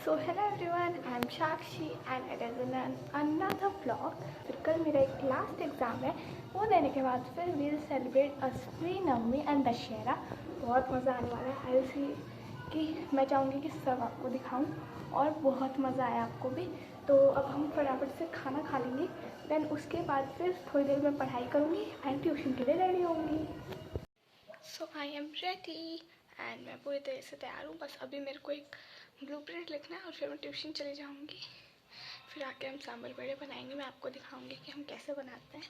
So hello everyone, I am Sakshi and it is another vlog. फिर कल मेरा एक लास्ट एग्ज़ाम है, वो देने के बाद फिर we'll celebrate Shri Navami and Dussehra. बहुत मज़ा आने वाला है। आई सी कि मैं चाहूँगी कि सब आपको दिखाऊँ और बहुत मज़ा आया आपको भी। तो अब हम फटाफट से खाना खा लेंगे, देन उसके बाद फिर थोड़ी देर में पढ़ाई करूँगी एंड ट्यूशन के लिए रेडी होंगी। सो आई एम रेडी एंड मैं पूरी तरह से तैयार हूँ। बस अभी मेरे को एक ब्लूप्रिंट लिखना है और फिर मैं ट्यूशन चली जाऊँगी। फिर आके हम सांभर वड़े बनाएंगे। मैं आपको दिखाऊंगी कि हम कैसे बनाते हैं।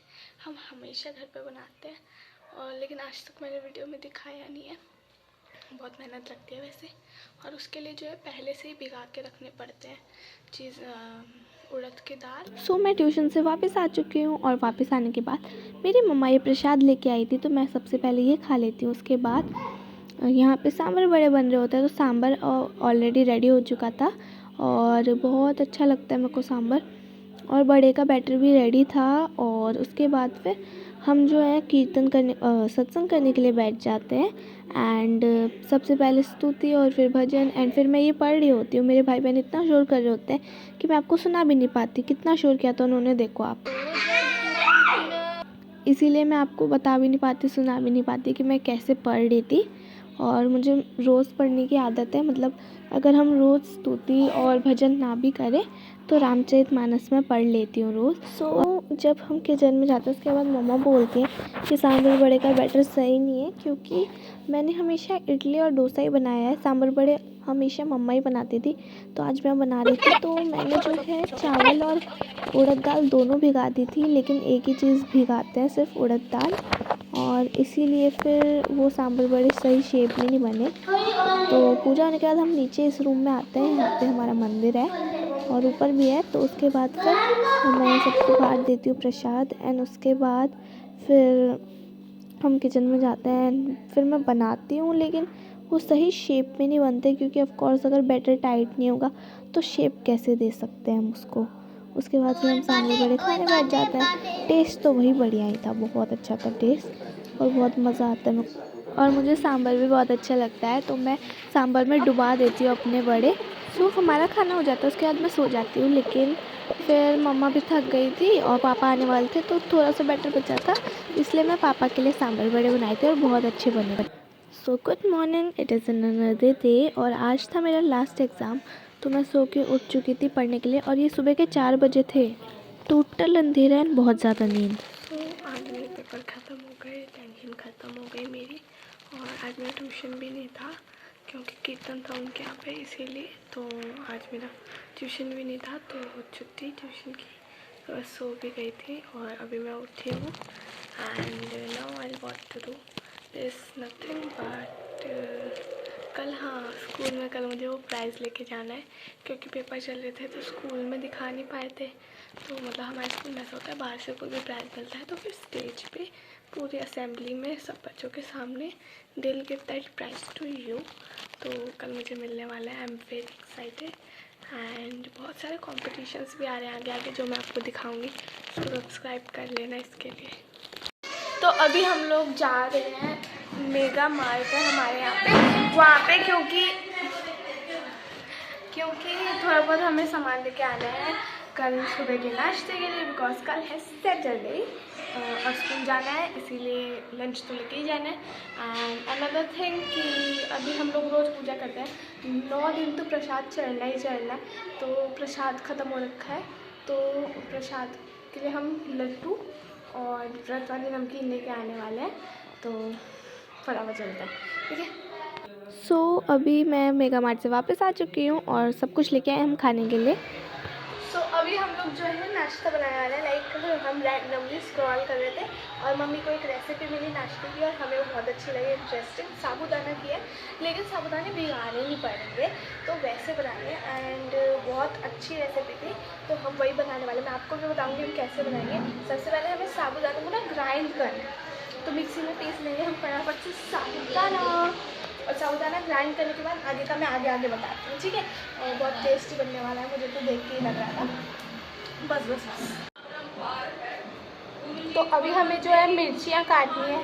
हम हमेशा घर पे बनाते हैं और लेकिन आज तक मैंने वीडियो में दिखाया नहीं है। बहुत मेहनत लगती है वैसे, और उसके लिए जो है पहले से ही भिगा के रखने पड़ते हैं चीज़, उड़द की दाल। सो मैं ट्यूशन से वापस आ चुकी हूँ और वापस आने के बाद मेरी मम्मा ये प्रसाद लेके आई थी, तो मैं सबसे पहले ये खा लेती हूँ। उसके बाद यहाँ पे सांभर बड़े बन रहे होते हैं, तो सांभर ऑलरेडी रेडी हो चुका था और बहुत अच्छा लगता है मेरे को सांभर। और बड़े का बैटर भी रेडी था। और उसके बाद फिर हम जो है कीर्तन करने सत्संग करने के लिए बैठ जाते हैं। एंड सबसे पहले स्तुति और फिर भजन एंड फिर मैं ये पढ़ रही होती हूँ। मेरे भाई बहन इतना शोर कर रहे होते हैं कि मैं आपको सुना भी नहीं पाती। कितना शोर किया था उन्होंने, देखो आप। इसीलिए मैं आपको बता भी नहीं पाती, सुना भी नहीं पाती कि मैं कैसे पढ़ रही थी। और मुझे रोज़ पढ़ने की आदत है, मतलब अगर हम रोज़ स्तुति और भजन ना भी करें तो रामचरितमानस में पढ़ लेती हूँ रोज़। सो जब हम किचन में जाते हैं उसके बाद मम्मा बोलती हैं कि सांभर बड़े का बैटर सही नहीं है, क्योंकि मैंने हमेशा इडली और डोसा ही बनाया है। सांभर बड़े हमेशा मम्मा ही बनाती थी, तो आज मैं बना रही थी। तो मैंने जो है चावल और उड़द दाल दोनों भिगा दी थी, लेकिन एक ही चीज़ भिगाते हैं, सिर्फ उड़द दाल। और इसीलिए फिर वो सांभर बड़े सही शेप में नहीं बने। तो पूजा होने के बाद हम नीचे इस रूम में आते हैं। यहाँ पे हमारा मंदिर है और ऊपर भी है। तो उसके बाद फिर मैं सबको बांट देती हूँ प्रसाद एंड उसके बाद फिर हम किचन में जाते हैं। फिर मैं बनाती हूँ, लेकिन वो सही शेप में नहीं बनते, क्योंकि ऑफ कोर्स अगर बैटर टाइट नहीं होगा तो शेप कैसे दे सकते हैं हम उसको। उसके बाद फिर हम सांभर बड़े खाने बैठ जाते हैं। टेस्ट तो वही बढ़िया ही था, बहुत अच्छा था टेस्ट और बहुत मज़ा आता है। और मुझे सांभर भी बहुत अच्छा लगता है, तो मैं सांभर में डुबा देती हूँ अपने बड़े। सो हमारा खाना हो जाता है, उसके बाद मैं सो जाती हूँ। लेकिन फिर मम्मा भी थक गई थी और पापा आने वाले थे, तो थोड़ा सा बैटर बचा था, इसलिए मैं पापा के लिए सांभर बड़े बनाए थे और बहुत अच्छे बने। So good morning, it is another day और आज था मेरा लास्ट एग्ज़ाम। तो मैं सो के उठ चुकी थी पढ़ने के लिए और ये सुबह के 4 बजे थे। टोटल अंधेरा है, बहुत ज़्यादा नींद। तो आज मेरे पेपर ख़त्म हो गए, टेंशन ख़त्म हो गई मेरी। और आज मेरा ट्यूशन भी नहीं था क्योंकि कीर्तन था उनके यहाँ पे, इसीलिए। तो आज मेरा ट्यूशन भी नहीं था, तो छुट्टी ट्यूशन की। तो सो भी गई थी और अभी मैं उठी हूँ and now I what to do is nothing but कल, हाँ स्कूल में कल मुझे वो प्राइज़ लेके जाना है, क्योंकि पेपर चल रहे थे तो स्कूल में दिखा नहीं पाए थे। तो मतलब हमारे स्कूल में ऐसा होता है, बाहर से कोई भी प्राइज़ मिलता है तो फिर स्टेज पे पूरी असेंबली में सब बच्चों के सामने they will give that prize to you. तो कल मुझे मिलने वाला है। I am very excited and बहुत सारे कॉम्पिटिशन्स भी आ रहे हैं आगे आगे, जो मैं आपको दिखाऊंगी। तो सब्सक्राइब कर लेना इसके लिए। तो अभी हम लोग जा रहे हैं मेगा मार्ट है हमारे यहाँ पे, वहाँ पे क्योंकि थोड़ा बहुत हमें सामान लेके आना है कल सुबह के नाश्ते के लिए, बिकॉज कल है सैटरडे और स्कूल जाना है, इसीलिए लंच तो लेके ही जाना है। एंड अनदर थिंग कि अभी हम लोग रोज़ पूजा करते हैं, 9 दिन तो प्रसाद चढ़ना ही चढ़ना है। तो प्रसाद ख़त्म हो रखा है, तो प्रसाद के लिए हम लड्डू और व्रत वाली नमकीन लेके आने वाले हैं। तो फटाफट चलता है, ठीक है। सो अभी मैं मेगा मार्ट से वापस आ चुकी हूँ और सब कुछ लेके आए हम खाने के लिए। सो अभी हम लोग जो है नाश्ता बनाने वाले हैं। लाइक हम रैंडमली स्क्रॉल कर रहे थे और मम्मी को एक रेसिपी मिली नाश्ते की और हमें वो बहुत अच्छी लगी, इंटरेस्टिंग। साबूदाना की है, लेकिन साबूदाने भिगाने नहीं पड़ेंगे, तो वैसे बनाएंगे एंड बहुत अच्छी रेसिपी थी, तो हम वही बनाने वाले। मैं आपको भी बताऊँगी हम कैसे बनाएंगे। सबसे पहले हमें साबूदाना को ना ग्राइंड करना है, तो मिक्सी में पीस लेंगे हम फटाफट से साबूदाना। और साबूदाना ग्राइंड करने के बाद आगे का मैं आगे बताती हूँ, ठीक है। और बहुत टेस्टी बनने वाला है, मुझे तो देख के ही लग रहा था। बस तो अभी हमें जो है मिर्चियाँ काटनी है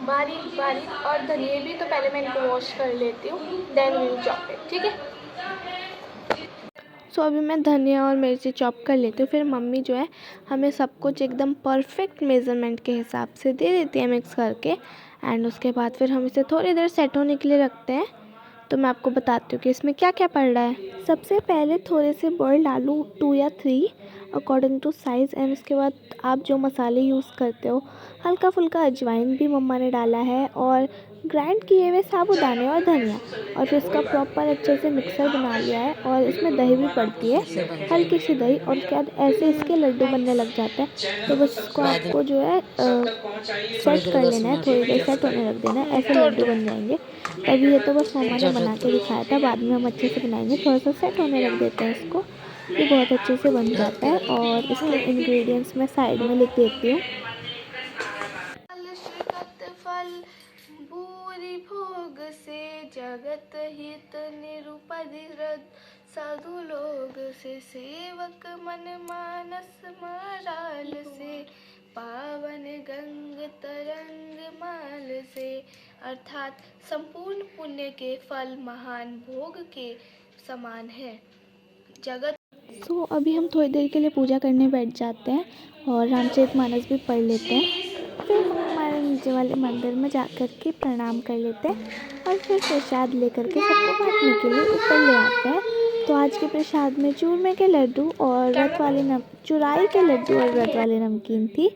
बारीक बारीक, और धनिया भी। तो पहले मैं इनको वॉश कर लेती हूँ, देन विल चॉप इट, ठीक है। सो अभी मैं धनिया और मिर्ची चॉप कर लेती हूँ। फिर मम्मी जो है हमें सब कुछ एकदम परफेक्ट मेज़रमेंट के हिसाब से दे देती है मिक्स करके। एंड उसके बाद फिर हम इसे थोड़ी देर सेट होने के लिए रखते हैं। तो मैं आपको बताती हूँ कि इसमें क्या क्या पड़ रहा है। सबसे पहले थोड़े से बॉइल्ड आलू 2 या 3 अकॉर्डिंग टू साइज़। एंड उसके बाद आप जो मसाले यूज़ करते हो, हल्का फुल्का अजवाइन भी मम्मा ने डाला है और ग्राइंड किए हुए साबुदाने और धनिया। और फिर इसका प्रॉपर अच्छे से मिक्सर बना लिया है। और इसमें दही भी पड़ती है, हल्की सी दही। और उसके बाद ऐसे इसके लड्डू बनने लग जाते हैं। तो बस इसको आपको जो है सेट कर लेना है, थोड़ी देर सेट होने रख देना है, ऐसे लड्डू बन जाएंगे। तभी ये तो बस मम्मा ने बना के दिखाया था, बाद में हम अच्छे से बनाएंगे। थोड़ा सा सेट होने रख देते हैं इसको, ये बहुत अच्छे से बन जाता है। और इसके इंग्रेडिएंट्स मैं साइड में लिख देती हूँ। फल भूरि भोग से जगत हित निरुपधि साधु लोग से सेवक मन मानस मराल से पावन गंग तरंग माल से। अर्थात संपूर्ण पुण्य के फल महान भोग के समान है जगत। सो अभी हम थोड़ी देर के लिए पूजा करने बैठ जाते हैं और रामचरितमानस भी पढ़ लेते हैं। फिर हम हमारे नीचे वाले मंदिर में जा कर के प्रणाम कर लेते हैं और फिर प्रसाद लेकर के सबको बांटने के लिए ऊपर ले आते हैं। तो आज के प्रसाद में चूरमे के लड्डू और चुराई के लड्डू और व्रत वाली नमकीन थी।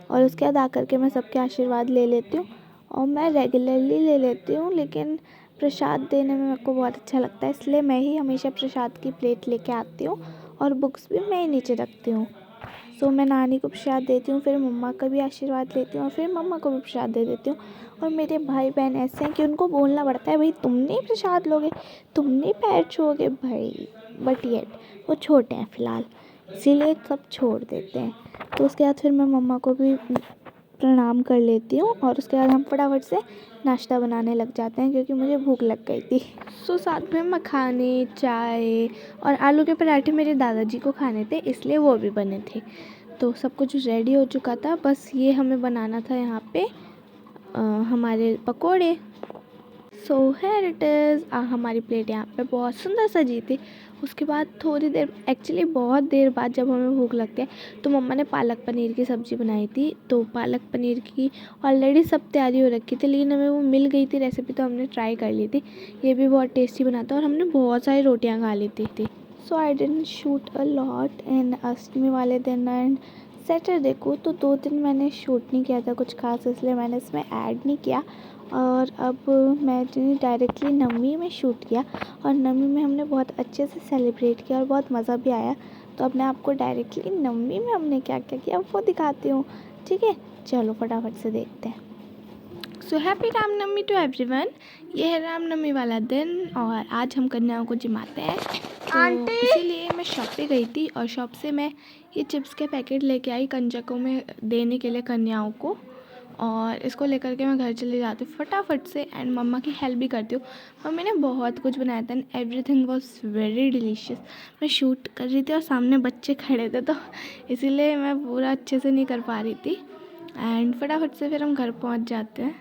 और उसके बाद आकर के मैं सबके आशीर्वाद ले लेती हूँ। और मैं रेगुलरली ले लेती हूँ, लेकिन प्रसाद देने में मेरे को बहुत अच्छा लगता है, इसलिए मैं ही हमेशा प्रसाद की प्लेट लेके आती हूँ और बुक्स भी मैं ही नीचे रखती हूँ। सो मैं नानी को प्रसाद देती हूँ, फिर मम्मा का भी आशीर्वाद लेती हूँ और फिर मम्मा को भी प्रसाद दे देती हूँ। और मेरे भाई बहन ऐसे हैं कि उनको बोलना पड़ता है, भाई तुम नहीं प्रसाद लोगे, तुम नहीं पैर छुओगे भाई। बट येट वो छोटे हैं फ़िलहाल, इसीलिए सब छोड़ देते हैं। तो उसके बाद फिर मैं मम्मा को भी प्रणाम कर लेती हूँ और उसके बाद हम फटाफट से नाश्ता बनाने लग जाते हैं, क्योंकि मुझे भूख लग गई थी। सो साथ में मखाने, चाय और आलू के पराठे मेरे दादाजी को खाने थे, इसलिए वो भी बने थे। तो सब कुछ रेडी हो चुका था, बस ये हमें बनाना था यहाँ पे हमारे पकोड़े। सो हेयर इट इज़, हमारी प्लेट यहाँ पे बहुत सुंदर सजी थी। उसके बाद थोड़ी देर, एक्चुअली बहुत देर बाद जब हमें भूख लगती है, तो मम्मा ने पालक पनीर की सब्ज़ी बनाई थी। तो पालक पनीर की ऑलरेडी सब तैयारी हो रखी थी, लेकिन हमें वो मिल गई थी रेसिपी, तो हमने ट्राई कर ली थी। ये भी बहुत टेस्टी बना था और हमने बहुत सारी रोटियाँ खा ली थी। So I didn't shoot a lot and Ashtami वाले दिन एंड सैटरडे को, तो 2 दिन मैंने शूट नहीं किया था कुछ खास, इसलिए मैंने इसमें ऐड नहीं किया। और अब मैंने डायरेक्टली नवमी में शूट किया और नवमी में हमने बहुत अच्छे से सेलिब्रेट किया और बहुत मज़ा भी आया। तो अब मैं आपको डायरेक्टली नवमी में हमने क्या क्या किया वो दिखाती हूँ, ठीक है। चलो फटाफट से देखते हैं। So happy Ramnavami to everyone. ये है रामनवमी वाला दिन और आज हम कन्याओं को जिमाते हैं। तो इसीलिए मैं शॉप पे गई थी और शॉप से मैं ये चिप्स के पैकेट लेके आई कंजकों में देने के लिए कन्याओं को। और इसको लेकर के मैं घर चली जाती हूँ फटाफट से एंड मम्मा की हेल्प भी करती हूँ। मम्मी ने बहुत कुछ बनाया था and everything was very delicious. मैं शूट कर रही थी और सामने बच्चे खड़े थे, तो इसीलिए मैं पूरा अच्छे से नहीं कर पा रही थी। एंड फटाफट से फिर हम घर पहुँच जाते हैं।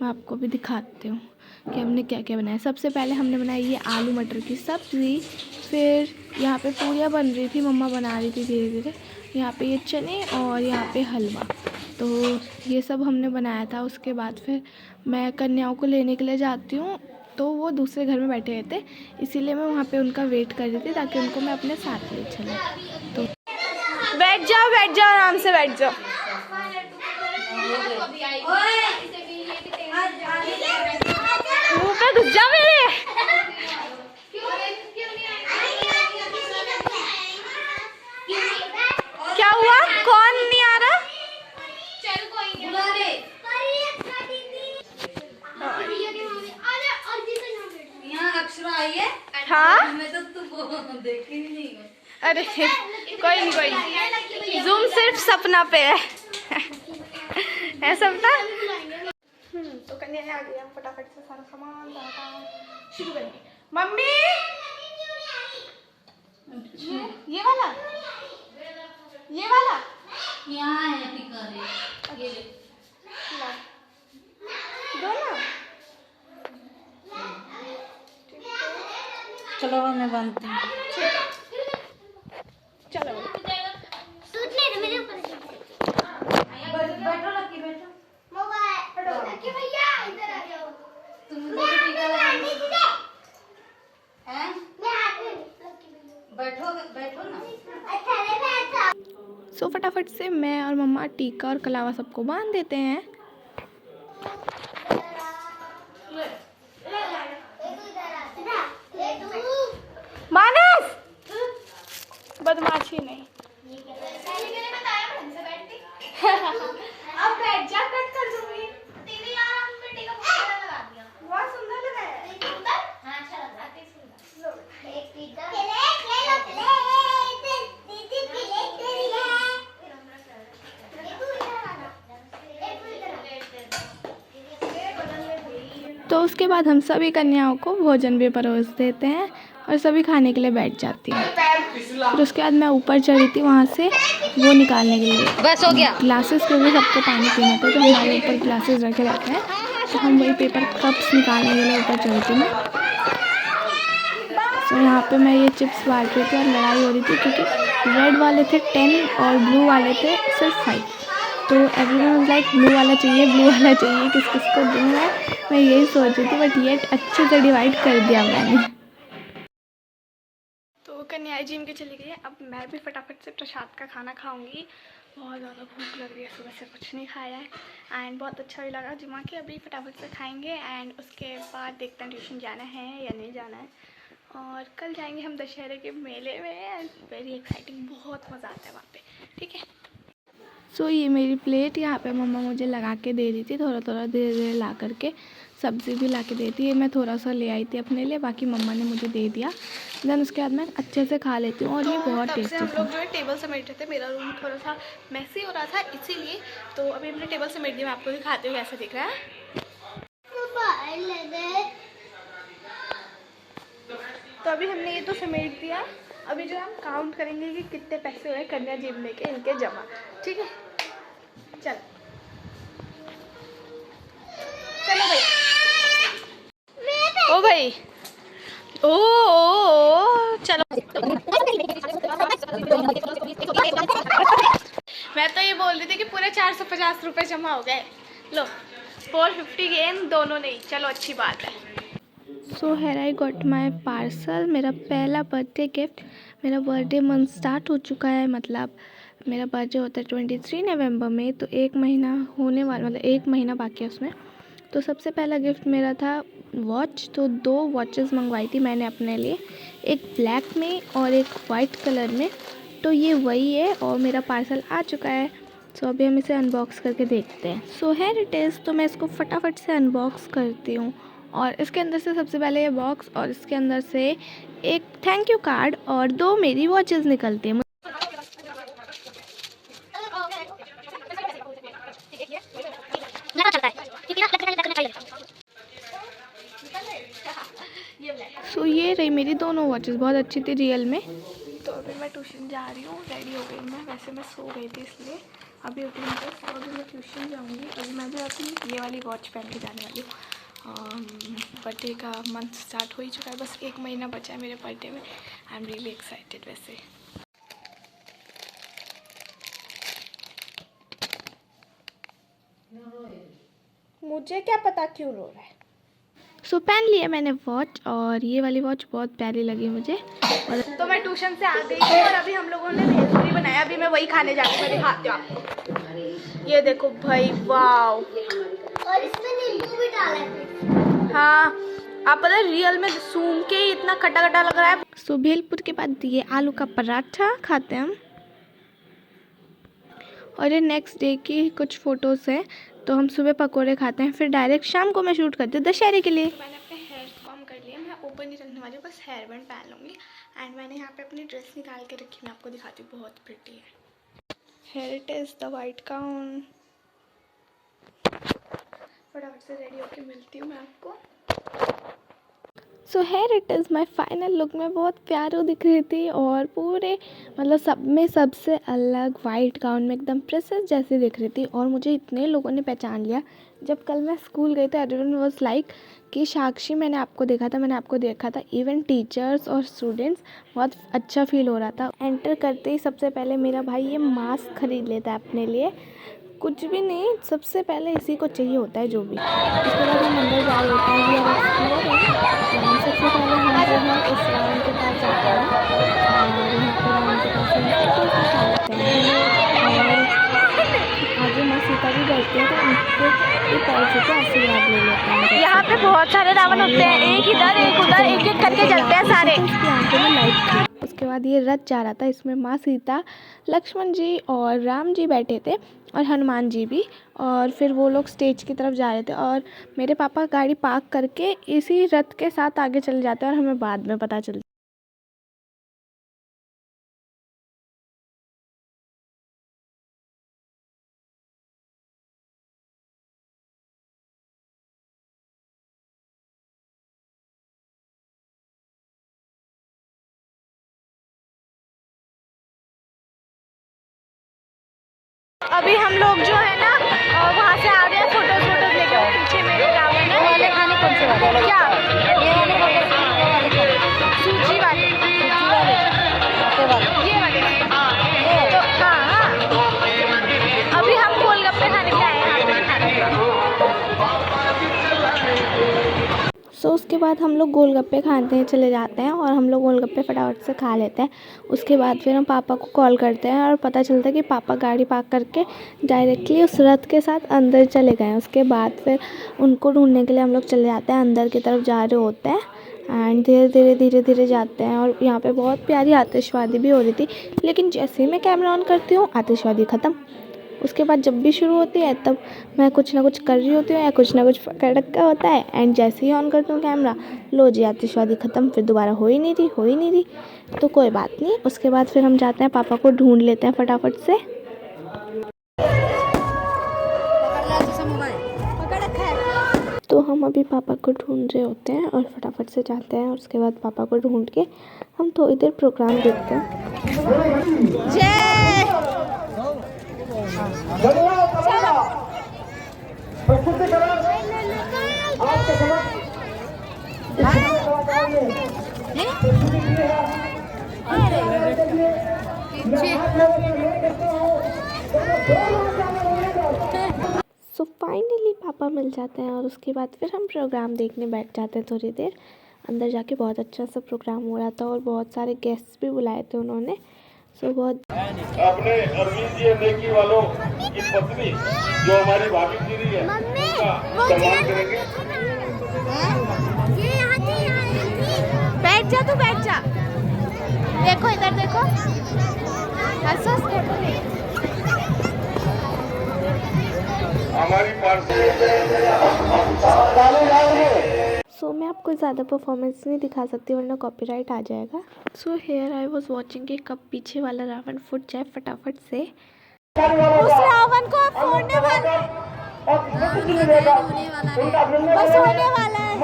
मैं आपको भी दिखाती हूँ कि हमने क्या क्या बनाया। सबसे पहले हमने बनाई ये आलू मटर की सब्ज़ी। फिर यहाँ पे पूरियाँ बन रही थी, मम्मा बना रही थी धीरे धीरे। यहाँ पे ये चने और यहाँ पे हलवा, तो ये सब हमने बनाया था। उसके बाद फिर मैं कन्याओं को लेने के लिए जाती हूँ, तो वो दूसरे घर में बैठे रहते, इसीलिए मैं वहाँ पे उनका वेट कर रही थी ताकि उनको मैं अपने साथ ले चलूँ। तो बैठ जाओ आराम से बैठ जाओ। मुँह पे घुस जा मेरे। क्या हुआ, कौन नहीं आ रहा? चल कोई नहीं। यहाँ अक्षरा आई है। हाँ मैं तो तू देखी नहीं। अरे कोई नहीं, जूम सिर्फ सपना पे है। है सपना। तो कन्या आ गई, हम फटाफट से सारा सामान शुरू करेंगे। मम्मी ये वाला यहाँ है, ये ले दो ना। चलो मैं बनती हूँ। चलो सूट ले मेरे ऊपर बैठो लकी बैठो मोबाइल लकी भैया इधर आ जाओ तुम मुझे टीका लगाने दीजिए हैं मैं हाथ में लकी भैया बैठो बैठो ना अच्छा रे बैठो। सो फटाफट से मैं और मम्मा टीका और कलावा सबको बांध देते हैं। मानस बदमाशी नहीं। अब बैठ जा कट कर दूंगी तेरी यार हमने टीका पूरा लगा दिया बहुत सुंदर लग रहा है सुंदर हां अच्छा लग रहा है सुंदर लो एक टीका ले लो दीदी प्लेट तेरी है तो उसके बाद हम सभी कन्याओं को भोजन भी परोस देते हैं और सभी खाने के लिए बैठ जाती हैं। फिर उसके बाद मैं ऊपर चढ़ी थी वहाँ से वो निकालने के लिए बस हो गया ग्लासेस, क्योंकि सबको पानी पीना था तो हमारे ऊपर ग्लासेस रखे रहते हैं, तो हम वही पेपर कप्स निकालने के लिए ऊपर चढ़ी थी मैं। तो यहाँ पे मैं ये चिप्स बांट रही थी और लड़ाई हो रही थी क्योंकि रेड वाले थे 10 और ब्लू वाले थे सिर्फ 5। तो एवरीवन वाज लाइक ब्लू वाला चाहिए, ब्लू वाला चाहिए, किस किस को दूँ मैं यही सोच रही थी, बट ये अच्छे से डिवाइड कर दिया मैंने। तो कन्याएं जिम के चली गई है। अब मैं भी फटाफट से प्रसाद का खाना खाऊंगी। बहुत ज़्यादा भूख लग रही है, सुबह से कुछ नहीं खाया है एंड बहुत अच्छा भी लगा जिमा के। अभी फटाफट से खाएंगे एंड उसके बाद देखते हैं ट्यूशन जाना है या नहीं जाना है। और कल जाएंगे हम दशहरे के मेले में एंड वेरी एक्साइटिंग, बहुत मज़ा आता है वहाँ पे। ठीक है। सो ये मेरी प्लेट यहाँ पे मम्मा मुझे लगा के दे रही थी, थोड़ा थोड़ा धीरे धीरे ला करके। सब्ज़ी भी ला के देती है, मैं थोड़ा सा ले आई थी अपने लिए, बाकी मम्मा ने मुझे दे दिया। देन उसके बाद मैं अच्छे से खा लेती हूँ और ये बहुत तब से टेस्टी हम था। लोग जो है टेबल समेट रहे थे। मेरा रूम थोड़ा सा मैसी हो रहा था इसीलिए, तो अभी हमने टेबल समेट दिया। मैं आपको दिखाती हूँ कैसा दिख रहा है। तो अभी हमने ये तो समेट दिया। अभी जो हम काउंट करेंगे कि कितने पैसे हुए कन्या जिम में के इनके जमा। ठीक है, चलो चलो भाई। ओ भाई ओ चलो। मैं तो ये बोल रही थी कि पूरे 450 रुपये जमा हो गए। लो 450 गेन दोनों नहीं, चलो अच्छी बात है। So here I got my parcel, मेरा पहला बर्थडे गिफ्ट। मेरा बर्थडे मंथ स्टार्ट हो चुका है, मतलब मेरा बर्थडे होता है 23 नवंबर में, तो 1 महीना होने वाला, मतलब 1 महीना बाकी है उसमें। तो सबसे पहला गिफ्ट मेरा था वॉच। तो 2 वॉचेस मंगवाई थी मैंने अपने लिए, एक ब्लैक में और एक वाइट कलर में। तो ये वही है और मेरा पार्सल आ चुका है। सो अभी हम इसे अनबॉक्स करके देखते हैं। सो हेयर इट इज़। तो मैं इसको फटाफट से अनबॉक्स करती हूँ और इसके अंदर से सबसे पहले ये बॉक्स और इसके अंदर से एक थैंक यू कार्ड और 2 मेरी वॉचेस निकलती हैं। सो ये रही मेरी दोनों वॉचेस, बहुत अच्छी थी रियल में। तो अभी मैं ट्यूशन जा रही हूँ, रेडी हो गई मैं। वैसे मैं सो गई थी इसलिए अभी उठी हूँ। तो अभी मैं ट्यूशन जाऊँगी। अभी मैं भी अपनी ये वाली वॉच पहन के जाने वाली हूँ। बर्थडे का मंथ स्टार्ट हो ही चुका है, बस 1 महीना बचा है मेरे बर्थडे में। I am really excited. वैसे मुझे क्या पता क्यों रो रहा है। सो पहन लिया मैंने वॉच और ये वाली वॉच बहुत प्यारी लगी मुझे। और तो मैं ट्यूशन से आ गई हूँ और अभी हम लोगों ने भेलपूरी बनाया। अभी मैं वही खाने जा रही हूँ, मैं दिखाती हूँ आपको। ये देखो भाई, वाओ। और इसमें नींबू भी डाला है। हाँ, आप पता है रियल में सूंघ के ही इतना खट्टा खट्टा लग रहा है। सो भेलपुर के बाद ये आलू का पराठा खाते हैं हम। और ये नेक्स्ट डे की कुछ फ़ोटोज़ हैं। तो हम सुबह पकोड़े खाते हैं, फिर डायरेक्ट शाम को मैं शूट करती हूँ दशहरे के लिए। मैंने अपने हेयर कॉम कर लिया। मैं ऊपर नहीं रखने वाली हूँ, बस हेयर बैंड पहन लूँगी। एंड मैंने यहाँ पे अपनी ड्रेस निकाल के रखी, मैं आपको दिखाती हूँ, बहुत प्रिटी है। Here it is the white gown. फटाफट से रेडी होके मिलती हूँ मैं आपको। So here it is my final look. मैं बहुत प्यारी दिख रही थी और पूरे मतलब सब में सबसे अलग वाइट गाउन में एकदम प्रिंसेस जैसी दिख रही थी। और मुझे इतने लोगों ने पहचान लिया। जब कल मैं स्कूल गई तो एवरीवन वाज लाइक कि साक्षी मैंने आपको देखा था। इवन टीचर्स और स्टूडेंट्स, बहुत अच्छा फील हो रहा था। एंटर करते ही सबसे पहले मेरा भाई ये मास्क खरीद लेता है अपने लिए। कुछ भी नहीं, सबसे पहले इसी को चाहिए होता है जो भी। उसके बाद हम अंदर जा रहे होते हैं। सबसे पहले हम जो है इस राउंड के पास जाते हैं और यहाँ पर राउंड के पास खा लेते हैं। और आगे माँ सीता भी बैठती है तो उनके ये पैर छू के आशीर्वाद ले लेते हैं। यहाँ पे बहुत सारे रावण होते हैं, एक इधर एक उधर, एक एक करके जलते हैं सारे। उसकी आंखों में लाइट थी। उसके बाद ये रथ जा रहा था, इसमें माँ सीता, लक्ष्मण जी और राम जी बैठे थे और हनुमान जी भी। और फिर वो लोग स्टेज की तरफ जा रहे थे और मेरे पापा गाड़ी पार्क करके इसी रथ के साथ आगे चले जाते हैं और हमें बाद में पता चलता। अभी हम लोग जो है ना वहाँ से आ रहे हैं फोटोज लेके। वो पीछे मेरे रावण है। वाले खाने कौन से वाले? क्या ये वाले सूजी वाले, ये वाले। तो हाँ, अभी हम गोलगप्पे खाने के आए हैं। सो उसके बाद हम लोग गोलगप्पे खाते चले जाते हैं और हम लोग गोलगप्पे फटाफट से खा लेते हैं। उसके बाद फिर हम पापा को कॉल करते हैं और पता चलता है कि पापा गाड़ी पार्क करके डायरेक्टली उस रथ के साथ अंदर चले गए हैं। उसके बाद फिर उनको ढूंढने के लिए हम लोग चले जाते हैं, अंदर की तरफ जा रहे होते हैं एंड धीरे धीरे जाते हैं। और यहाँ पे बहुत प्यारी आतिशबाजी भी हो रही थी, लेकिन जैसे ही मैं कैमरा ऑन करती हूँ आतिशबाजी ख़त्म। उसके बाद जब भी शुरू होती है तब मैं कुछ ना कुछ कर रही होती हूँ या कुछ ना कुछ पकड़ रखा होता है एंड जैसे ही ऑन करती हूँ कैमरा, लो जी आतिशबाजी ख़त्म। फिर दोबारा हो ही नहीं रही। तो कोई बात नहीं। उसके बाद फिर हम जाते हैं, पापा को ढूंढ लेते हैं फटाफट से। तो हम अभी पापा को ढूंढ रहे होते हैं और फटाफट से जाते हैं और उसके बाद पापा को ढूंढ के हम थोड़ी देर प्रोग्राम देखते हैं। सो फाइनली पापा मिल जाते हैं और उसके बाद फिर हम प्रोग्राम देखने बैठ जाते हैं थोड़ी देर। अंदर जाके बहुत अच्छा सा प्रोग्राम हो रहा था और बहुत सारे गेस्ट्स भी बुलाए थे उन्होंने। सो बहुत अपने अरविंद जी नेकी वालों की पत्नी जो हमारी भाभी जी है उनका सम्मान करेंगे। बैठ जा, तू बैठ जा। देखो इधर देखो। हमारी सो मैं आपको ज़्यादा परफॉर्मेंस नहीं दिखा सकती वरना कॉपीराइट आ जाएगा। So here I was watching कि कब पीछे वाला रावण फुट जाए फटाफट से। उस रावण को फोड़ने वाला बस होने वाला है।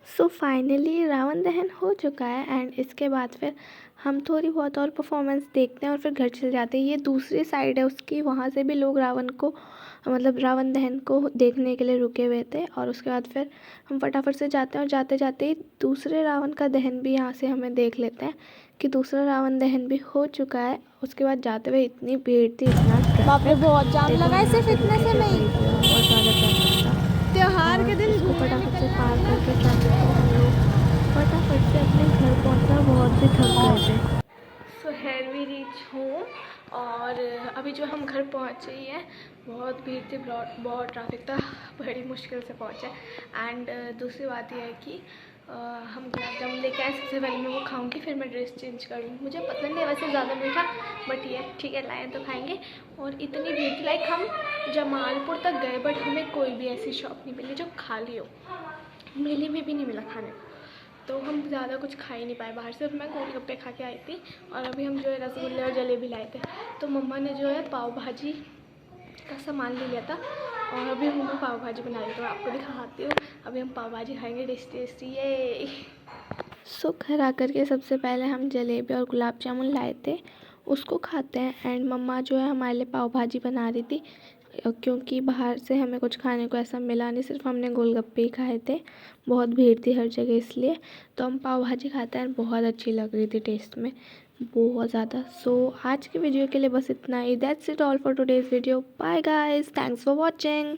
सो फाइनली रावण दहन हो चुका है एंड इसके बाद फिर हम थोड़ी बहुत और परफॉर्मेंस देखते हैं और फिर घर चले जाते हैं। ये दूसरी साइड है उसकी, वहाँ से भी लोग रावण को मतलब रावण दहन को देखने के लिए रुके हुए थे। और उसके बाद फिर हम फटाफट से जाते हैं और जाते जाते ही दूसरे रावण का दहन भी यहाँ से हमें देख लेते हैं कि दूसरा रावण दहन भी हो चुका है। उसके बाद जाते हुए इतनी भीड़ थी, इतना बाप रे बहुत जाम लगा है सिर्फ इतने से में ही। बहुत ज़्यादा ट्रैफिक था। त्योहार के दिन इसको फटाफट से पार करके ट्रैफिक को हम लोग फटाफट से अपने घर पहुंचना बहुत ही थक गए थे। So here we reach home और अभी जो हम घर पहुंचे ही हैं, बहुत भीड़ थी, बहुत ट्रैफिक था, बड़ी मुश्किल से पहुंचे। एंड दूसरी बात यह है कि हम गुलाब जामुन लेके आए। सबसे पहले मैं वो खाऊंगी, फिर मैं ड्रेस चेंज करूँगी। मुझे पसंद है वैसे ज़्यादा मीठा, बट ये ठीक है लाए तो खाएंगे। और इतनी भीड़ थी, लाइक हम जमालपुर तक गए बट हमें कोई भी ऐसी शॉप नहीं मिली जो खाली हो। मेले में भी नहीं मिला खाने को। तो हम ज़्यादा कुछ खा ही नहीं पाए बाहर, सिर्फ मैं गोलगप्पे खा के आई थी। और अभी हम जो है रसगुल्ले और जलेबी लाए थे। तो मम्मा ने जो है पाव भाजी का सामान ले लिया था और अभी मम्मा पाव भाजी बना रही है, तो आपको दिखाती हूँ। अभी हम पाव भाजी खाएंगे टेस्टी टेस्टी, ये। सो घर आकर के सबसे पहले हम जलेबी और गुलाब जामुन लाए थे, उसको खाते हैं। एंड मम्मा जो है हमारे लिए पाव भाजी बना रही थी, क्योंकि बाहर से हमें कुछ खाने को ऐसा मिला नहीं, सिर्फ हमने गोलगप्पे ही खाए थे, बहुत भीड़ थी हर जगह इसलिए। तो हम पाव भाजी खाते हैं, बहुत अच्छी लग रही थी टेस्ट में, बहुत ज़्यादा। सो आज की वीडियो के लिए बस इतना ही। That's it all for today's video. Bye guys, thanks for watching.